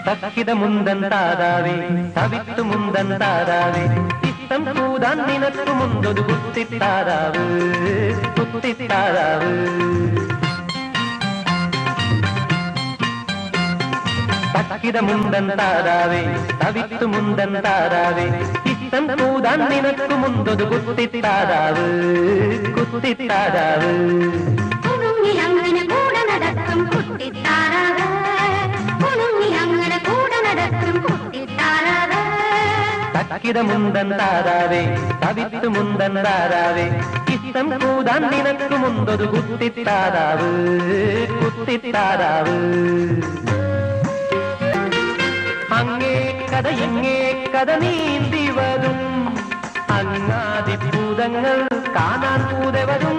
തക്കിത മുന്തൻ താരാവേ തവിത്തു മുന്തൻ താരാവേ ഇഷ്ടം കൂടാൻ നിനക്ക് മുന്തൊരു കുത്തിത്താരാവ് കുത്തിത്താരാവ് തക്കിത മുന്തൻ താരാവേ തവിത്തു മുന്തൻ താരാവേ ഇഷ്ടം കൂടാൻ നിനക്ക് മുന്തൊരു കുത്തിത്താരാവ് കുത്തിത്താരാവ് അങ്ങനെ കൂടെ നടക്കും കുത്തിത്താരാവ് അങ്ങനെ കൂടെ നടക്കും കുത്തിത്താരാവ് തക്കിത മുന്തൻ താരാവേ തവിത്തു മുന്തൻ താരാവേ ഇഷ്ടം കൂടാൻ നിനക്ക് മുന്തൊരു കുത്തിത്താരാവ് കുത്തിത്താരാവ് അങ്ങേ കഥ ഇങ്ങേ കഥ നീന്തി വരും അങ്ങാതിഭൂതങ്ങൾ കാണാൻ കൂടെ വരും